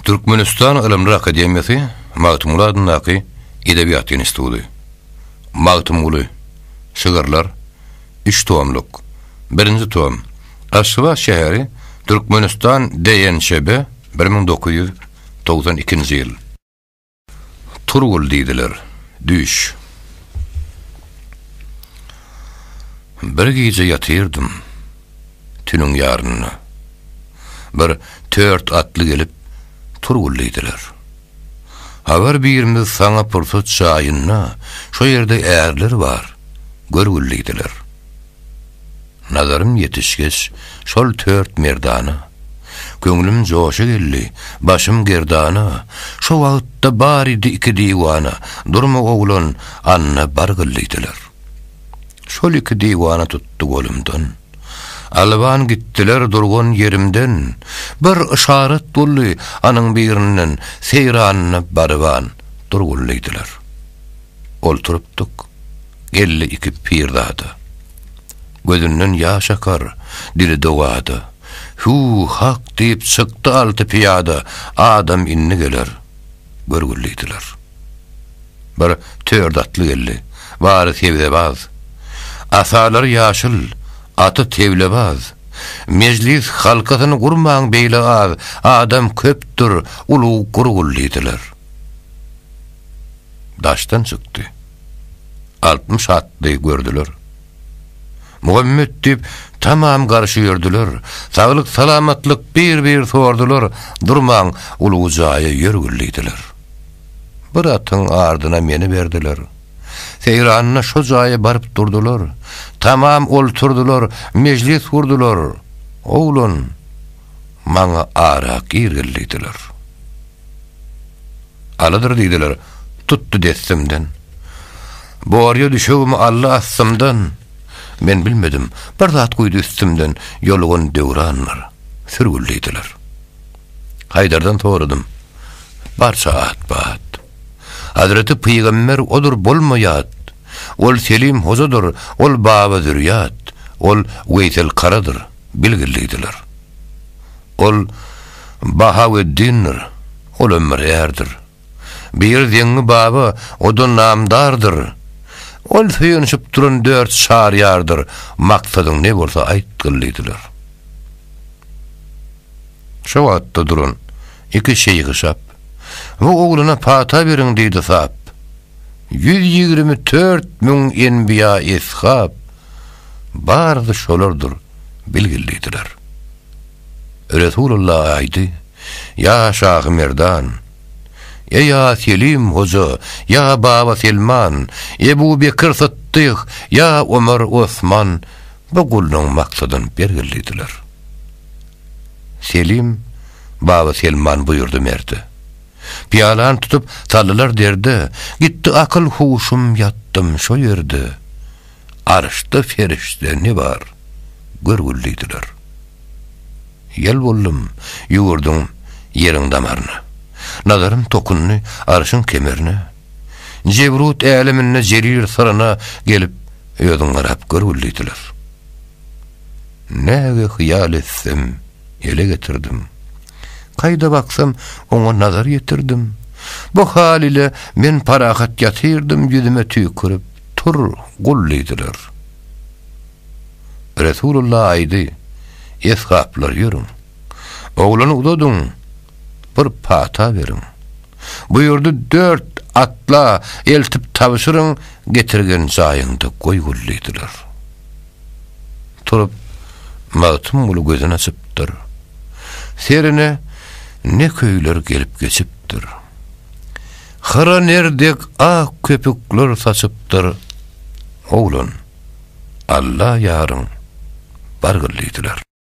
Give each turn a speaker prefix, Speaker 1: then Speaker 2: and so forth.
Speaker 1: Türkmenistan Ilimler Akademiyasy Magtymul adynaky edebiyat instituty. Magtymul şygyrlar 3 tomlyk. 1-nji tom. Aşgabat şäheri Türkmenistan DNŞB 1992-nji ýyl. Turgul diýdiler. Düş. Bir gece yatırdım tünün yarını. Bir 4 atlı gelip turgulluydular. Haber birimiz sana pursat şayınna, şu yerde eğerler var, görgüllüydüler. Nazarım yetişgeç, şol 4 merdana. Köngülüm joşa gelli, başım gerdana. Şu vaqtda bar idi 2 divana, durma oğlan, anna bargıllıydılar. Şol 2 divana tuttu golümden. Alban gittiler durgun yerimden. Bir işaret bolly anyň birininden seyranna barban durgulluydylar. Olturypdyk. Gelli 2 pirdada. Gözünden ýaş akar, dili dogady. Hu hak diýip çykdy alty piyada, adam inni geler. Görgüllüýdiler. Bir 4 atly geldi. Bary tebdebaz. Asalar ýaşyl, atı tevlebaz. Meclis halkasyny gurmaň beýle az, adam köpdür, ulu gurgullýdylar. Daşdan çykdy. 60 atly gördüler. Muhammed diýip tamam garşy ýördüler. Saglyk salamatlyk bir sordular. Durmaň ulu jaýa ýörgüllýdiler. Bir atyň ardyna meni berdiler. Seyranna şu jaýa baryp durdular. Tamam olturdular, meclis kurdular. Oğlun, maňa arak ýergellýdiler. Aladyr diýdiler, tuttu destimden. Borýa düşegimi Allah assymdan. Men bilmedim, bir zat goýdy üstümden, ýolgun döwranlar. Sürgüllýdiler. Haydardan soradym. Barça at. Hazreti Peygamber odur bolmaýat. Ol Selim hozadır, ol Baba Zürriyat, ol Veysel Karadır, bilgiliydiler. Ol Bahaveddin'dir, ol Ömer Erdir. Bir zengi baba, odun namdardır. Ol süýünşip duran 4 şaryardır, maksadyň ne bolsa aýtgyllydylar. Şu wagtda duran 2 şeýhi şap, bu ogluna pata beriň diýdi sap. 124.000 enbiya ishab bardy şolardyr, bilgiliydiler. Resulullah aýdy: "Ya Şah Merdan, ya Selim hoja, ya Baba Selman, Ebu Bekir Sıddyk, ya Ömer Osman." Bu gulnyň maksadyny belgiliydiler. Selim, Baba Selman buyurdu merdi. Piyalan tutup sallylar derdi. Gitti akıl huşum yattım şo yerde. Arşda ferişte ne var? Görgülliydiler. Yel bollum, ýugurdum yeriň damaryna. Nazarym tokunny arşyň kemerine. Cebrut älimine jerir saryna gelip ýödüň garap görgülliydiler. Näge hyýal etsem, ele getirdim. Kayda baksam ona nazar yetirdim. Bu hal ile men parahat yatırdım, yüzüme tükürüp tur gulliydiler. Resulullah aýdy: "Eshaplar ýörüň. Oglany udadın, bir pata berin. Buyurdu 4 atla eltip tabşyryň, getirgen jaýynda goýgulliydiler." Turup Magtymul gözüne açypdyr. Serine ne köýler gelip geçipdir. Hara nerdek ak köpükler saçıpdır. Oğlun, Allah yarın bargıllıydılar.